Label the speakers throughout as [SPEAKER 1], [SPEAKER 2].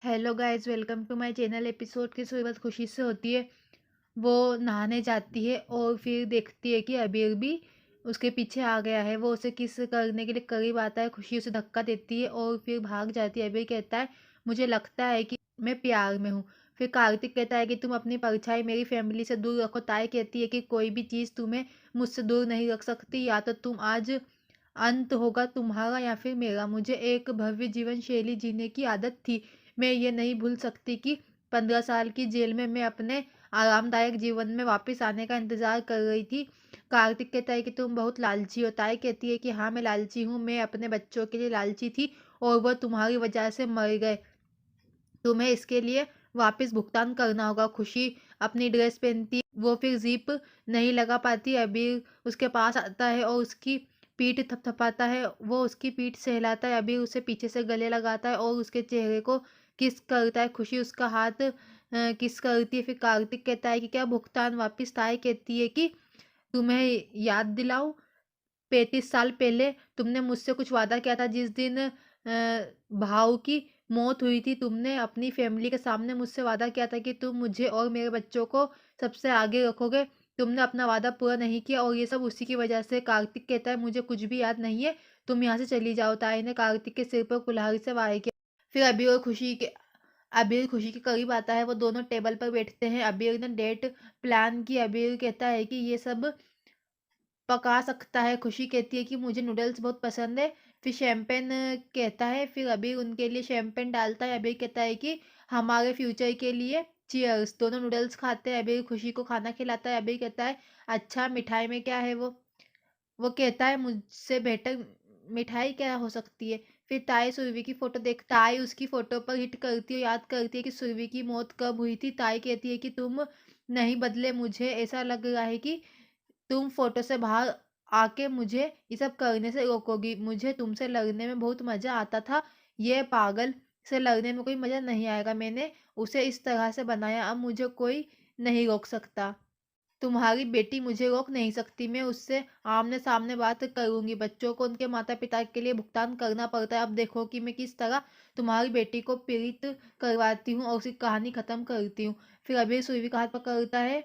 [SPEAKER 1] Hello guys, welcome to my channel. Episode की शुरुआत खुशी से होती है। वो नहाने जाती है और फिर देखती है कि अबीर भी उसके पीछे आ गया है। वो उसे किस करने के लिए करीब आता है। खुशी उसे धक्का देती है और फिर भाग जाती है। अबीर कहता है, मुझे लगता है कि मैं प्यार में हूँ। फिर कार्तिक कहता है कि तुम अपनी परछाई मेरी फैमिली से दूर रखो। ताई कहती है कि कोई भी चीज़ तुम्हें मुझसे दूर नहीं रख सकती। या तो तुम आज अंत होगा तुम्हारा या फिर मेरा। मुझे एक भव्य जीवन शैली जीने की आदत थी। मैं ये नहीं भूल सकती कि 15 साल की जेल में मैं अपने आरामदायक जीवन में वापस आने का इंतजार कर रही थी। कार्तिक कहता है कि तुम बहुत लालची हो। ताई कहती है कि हाँ, मैं लालची हूँ। मैं अपने बच्चों के लिए लालची थी और वह तुम्हारी वजह से मर गए। तुम्हें इसके लिए वापस भुगतान करना होगा। खुशी अपनी ड्रेस पहनती, वो फिर जीप नहीं लगा पाती। अबीर उसके पास आता है और उसकी पीठ थपथपाता है। वो उसकी पीठ सहलाता है। अबीर उसे पीछे से गले लगाता है और उसके चेहरे को किस करता है। खुशी उसका हाथ किस करती है। फिर कार्तिक कहता है कि क्या भुगतान वापस। ताई कहती है कि तुम्हें याद दिलाऊं, 35 साल पहले तुमने मुझसे कुछ वादा किया था। जिस दिन भाऊ की मौत हुई थी, तुमने अपनी फैमिली के सामने मुझसे वादा किया था कि तुम मुझे और मेरे बच्चों को सबसे आगे रखोगे। तुमने अपना वादा पूरा नहीं किया और ये सब उसी की वजह से। कार्तिक कहता है, मुझे कुछ भी याद नहीं है, तुम यहाँ से चली जाओ। ताई ने कार्तिक के सिर पर कुल्हाड़ी से वार किया। फिर अबीर खुशी के करीब आता है। वो दोनों टेबल पर बैठते हैं। अबीर ने डेट प्लान की। अबीर कहता है कि ये सब पका सकता है। खुशी कहती है कि मुझे नूडल्स बहुत पसंद है। फिर शैम्पेन कहता है। फिर अबीर उनके लिए शैम्पेन डालता है। अबीर कहता है कि हमारे फ्यूचर के लिए चीयर्स। दोनों नूडल्स खाते हैं। अबीर खुशी को खाना खिलाता है। अबीर कहता है, अच्छा मिठाई में क्या है? वो कहता है, मुझसे बेटर मिठाई क्या हो सकती है? फिर ताई सुरभि की फोटो ताई उसकी फोटो पर हिट करती है, याद करती है कि सुरभि की मौत कब हुई थी। ताई कहती है कि तुम नहीं बदले, मुझे ऐसा लग रहा है कि तुम फोटो से बाहर आके मुझे ये सब करने से रोकोगी। मुझे तुमसे लड़ने में बहुत मजा आता था। ये पागल से लड़ने में कोई मजा नहीं आएगा। मैंने उसे इस तरह से बनाया, अब मुझे कोई नहीं रोक सकता। तुम्हारी बेटी मुझे रोक नहीं सकती। मैं उससे आमने सामने बात करूंगी। बच्चों को उनके माता पिता के लिए भुगतान करना पड़ता है। अब देखो कि मैं किस तरह तुम्हारी बेटी को पीड़ित करवाती हूँ और उसकी कहानी खत्म करती हूँ। फिर अभी सुरभि का हाथ पकड़ता है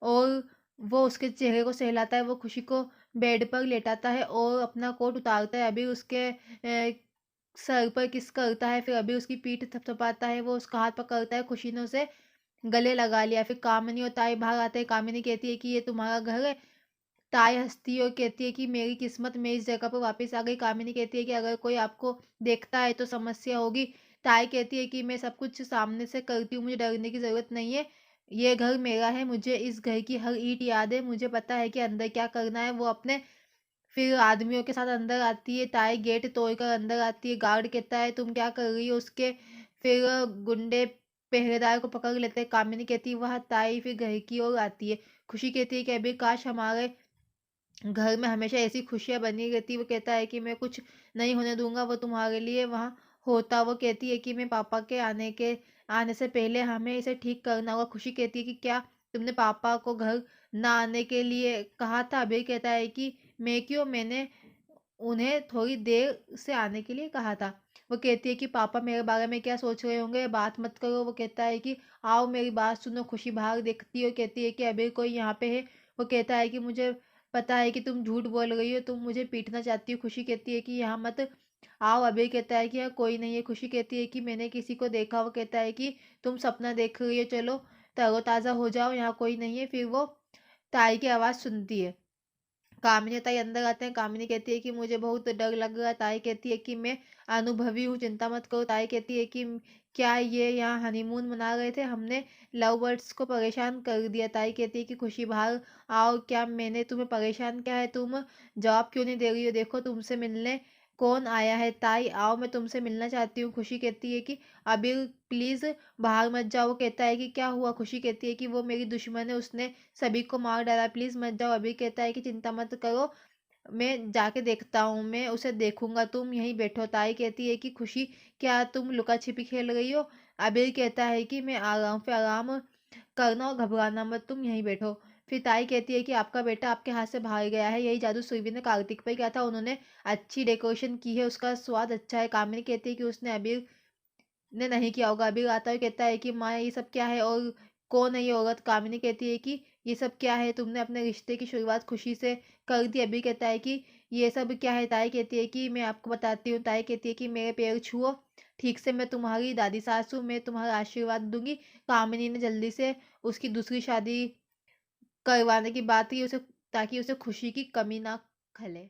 [SPEAKER 1] और वो उसके चेहरे को सहलाता है। वो खुशी को बेड पर लेटाता है और अपना कोट उतारता है। अभी उसके सर पर किस करता है। फिर अभी उसकी पीठ थपथपाता है। वो उसका हाथ पकड़ता है। खुशी ने उसे गले लगा लिया। फिर कामिनी और ताई बाहर आते हैं। कामिनी कहती है कि ये तुम्हारा घर है। ताई हंसती है और कहती है कि मेरी किस्मत, मैं इस जगह पर वापस आ गई। कामिनी कहती है कि अगर कोई आपको देखता है तो समस्या होगी। ताई कहती है कि मैं सब कुछ सामने से करती हूँ, मुझे डरने की जरूरत नहीं है। ये घर मेरा है, मुझे इस घर की हर ईंट याद है। मुझे पता है कि अंदर क्या करना है। वो अपने फिर आदमियों के साथ अंदर आती है। ताई गेट तोड़कर अंदर आती है। गार्ड कहता है, तुम क्या कर रही हो? उसके फिर गुंडे पहरेदार को पकड़ लेते हैं। कामिनी कहती है वह। ताई फिर घर की ओर आती है। खुशी कहती है कि अभी काश हमारे घर में हमेशा ऐसी खुशियाँ बनी रहती। वो कहता है कि मैं कुछ नहीं होने दूंगा, वो तुम्हारे लिए वहाँ होता। वो कहती है कि मैं पापा के आने से पहले हमें इसे ठीक करना होगा। खुशी कहती है कि क्या तुमने पापा को घर ना आने के लिए कहा था? अभी कहता है कि मैं क्यों, मैंने उन्हें थोड़ी देर से आने के लिए कहा था। वो कहती है कि पापा मेरे बारे में क्या सोच रहे होंगे, बात मत करो। वो कहता है कि आओ मेरी बात सुनो। खुशी बाहर देखती है और कहती है कि अभी कोई यहाँ पे है। वो कहता है कि मुझे पता है कि तुम झूठ बोल रही हो, तुम मुझे पीटना चाहती हो। खुशी कहती है कि यहाँ मत आओ। अभी कहता है कि यहाँ कोई नहीं है। खुशी कहती है कि मैंने किसी को देखा। वो कहता है कि तुम सपना देख रही हो, चलो तरोताज़ा हो जाओ, यहाँ कोई नहीं है। फिर वो ताई की आवाज़ सुनती है। कामिनी और ताई अंदर आते हैं। कामिनी कहती है कि मुझे बहुत डर लग रहा है। ताई कहती है कि मैं अनुभवी हूँ, चिंता मत करो। ताई कहती है कि क्या ये यहाँ हनीमून मना रहे थे? हमने लव बर्ड्स को परेशान कर दिया। ताई कहती है कि खुशी बाहर आओ, क्या मैंने तुम्हें परेशान किया है? तुम जवाब क्यों नहीं दे रही हो? देखो तुमसे मिलने कौन आया है। ताई आओ, मैं तुमसे मिलना चाहती हूँ। खुशी कहती है कि अभी प्लीज बाहर मत जाओ। वो कहता है कि क्या हुआ? खुशी कहती है कि वो मेरी दुश्मन है, उसने सभी को मार डाला, प्लीज मत जाओ। अभी कहता है कि चिंता मत करो, मैं जाके देखता हूँ, मैं उसे देखूंगा, तुम यहीं बैठो। ताई कहती है कि खुशी क्या तुम लुका छिपी खेल रही हो? अबीर कहता है कि मैं आ रहा हूँ। फिर आराम करना और घबराना मत, तुम यहीं बैठो। फिर ताई कहती है कि आपका बेटा आपके हाथ से भाग गया है। यही जादू सुरभि ने कार्तिक पर किया था। उन्होंने अच्छी डेकोरेशन की है, उसका स्वाद अच्छा है। कामिनी कहती है कि उसने अबीर ने नहीं किया होगा। अबीर आता है कहता है कि माँ ये सब क्या है और कौन है ये औरत? कामिनी कहती है कि ये सब क्या है? तुमने अपने रिश्ते की शुरुआत खुशी से कर दी। अबीर कहता है कि ये सब क्या है? ताई कहती है कि मैं आपको बताती हूँ। ताई कहती है कि मेरे पैर छुओ, ठीक से मैं तुम्हारी दादी सास हूँ, मैं तुम्हारा आशीर्वाद दूँगी। कामिनी ने जल्दी से उसकी दूसरी शादी करवाने की बात की उसे, ताकि उसे खुशी की कमी ना खले।